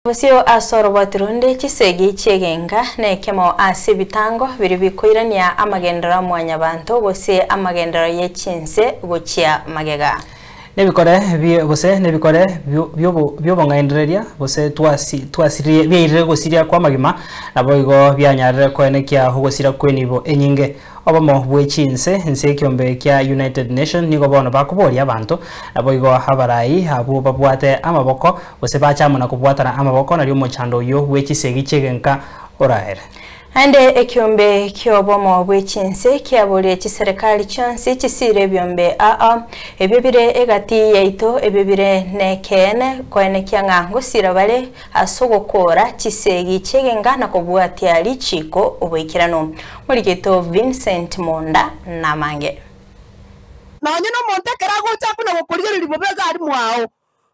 Osio asoro waturonde chisegi chegenga ne kemo asibitango biri bikoirania amagendera mwanya bantu bose amagendera yechinse gochia magega nebikore bose nebikore byo bangaendereria bose twasirie byeire gosiria kwa magima naboigo byanyarire koenekia hugosira kwenibo enyinge obamo bwechinse nse kiombe kya United Nation nigo bono bakuboria abantu naboigo habarai abo babwate amaboko bose bachamuna kubwatana amaboko nari umuchando yo wechisegi chegenka oraere ande ekiombe kyobomo bwechinse kyabole chiserikali chonsi chisire byombe ebibire egati yaito ebibire nekene koene kyangango sirabale asogokora chisegi chegenga nakobwatia lichiko obwikirano muligeto Vincent Monda namange nanyino monte kerago chakuna bokorigeri libobega ari mwao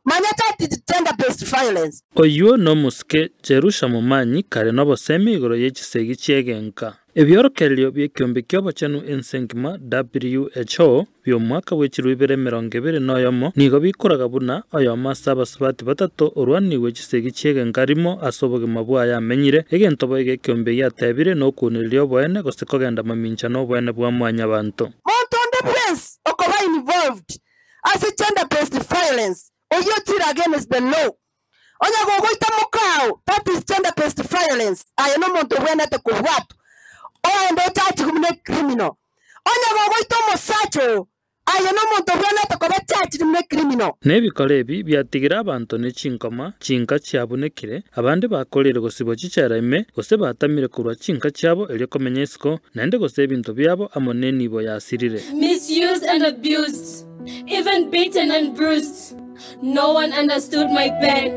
manyata gender based violence oyo no muske jerusha mumanyi kare no bosemi igoro yechisegi chegenka ebyorokelyo byekiombe kyobochanu ensengima WHO byo mwaka w'ekirubere 2020 nigo bikoraga buna oyo masaba sabati batatu orwani w'echisegi chegenka arimo asobogema bwaya amenyire egento boige kiombe yatebire no kunilyo bwene gosikogenda mamincha no bwene bwa mwanya bantu montonde prince okoba involved as a gender based violence oyo tira against the law onya gogo itamukao that is gender based violence ayo no monto bwene te kuwap o ndo tati kumne criminal onya gogo itomo sacho ayo no monto bwene te ko tati kumne criminal nebikorebi byatigira abantu ne chinkoma chinka cyabonekire abandi bakorera gosibo chicharaime gose batamire kurwa chinka cyabo elyo komenyesiko nande gose ebintu byabo amone nibo yasirire misused and abused, even beaten and bruised. No one understood my pain.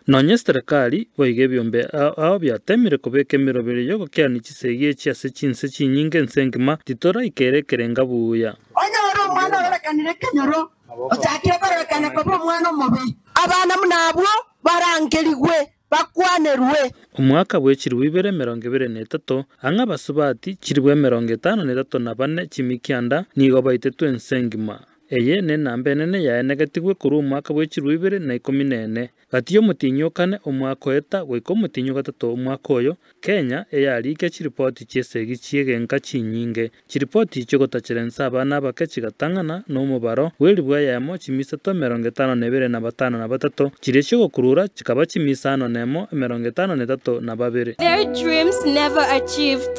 Nonye serikali boige byombe ao byatemire kubeka emirobere yo gokyani chisegi echiase chinse chinyinge nsengima titora ikerekerenga buya onyoro mwana olekanire kenyoro otakire barekana ko mwana mubi abana munabwo barangerigwe bakwanerwe umwaka bw'ekirwibere 2023 anga basubati kiribwe 54 na bane chimikyanda nigo baitetu ensengima eye ne nambe nene ya negative kuri umwaka w'ekirwibere na 14 gatiyo mutinyo kane umwaka eta gwiko mutinyo gatatu umwaka oyo Kenya eyalike chiripoti chesegi chiegenka chinyinge chiripoti cyo gotacherensa abana bakechi gatangana no mubaro welibwa yamo chimisato 52 na batatu chiresho gokurura chikaba chimisano nemo 53 na babere. Their dreams never achieved,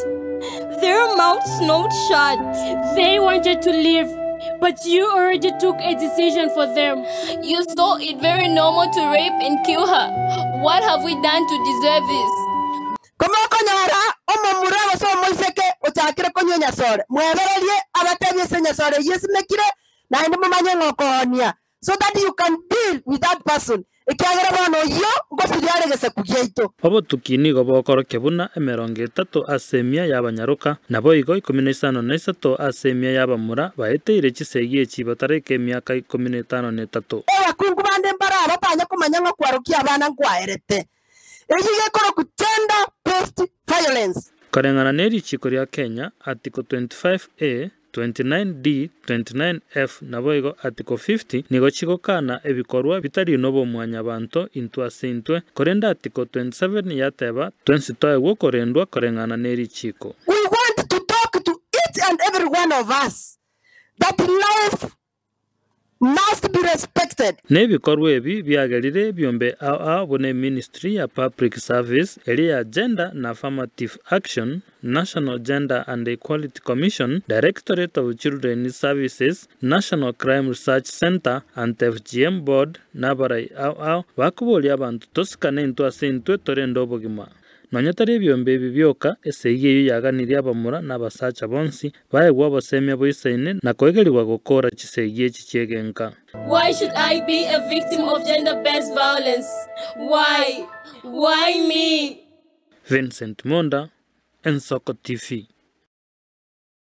their mouths not shut. They wanted to live, but you already took a decision for them. You saw it very normal to rape and kill her. What have we done to deserve this? Koma konyara omomura baso moiseke otakire konyonya sore mwebererie abatebye senya sore yesimekire na ndi mumanye ngokonia so that you can deal with that person ikagera bano yo ngofiriare gese kugeito obo tukini go bokoro kebuna 30 asemia yabanyaruka nabo igo 13 asemia yabamura baeteire chisegi echibatareke emyaka 13 abakungu bande mbara batanya kumanya ngo kwarukia abana nkwaerete ejiye koro kutenda based violence karengana neri chiko ya Kenya article 25A 29D 29F naboigo article 50 nigo chiko kana ebikorwa bitari nobo mwanya bantu into asintwe korenda article 27 yateba 27 wo korendwa korengana neri chiko. We want to talk to each and every one of us that life must be respected. Nebikorwa ebi byagarire byombe bone Ministry ya Public Service area Gender and Affirmative Action, National Gender and Equality Commission, Directorate of Children Services, National Crime Research Center and FGM Board nabarai bakuboli abantu tosikane into asintwe torendo bogima. Nonyatari byombe bibyoka eseye yaganiri abamura n'abasacha bonsi bayegwa basemya boisaine na kwegerirwa gukora chiseye chichegenka. Why should I be a victim of gender-based violence? Why? Why me? Vincent Monda, Ensoko TV.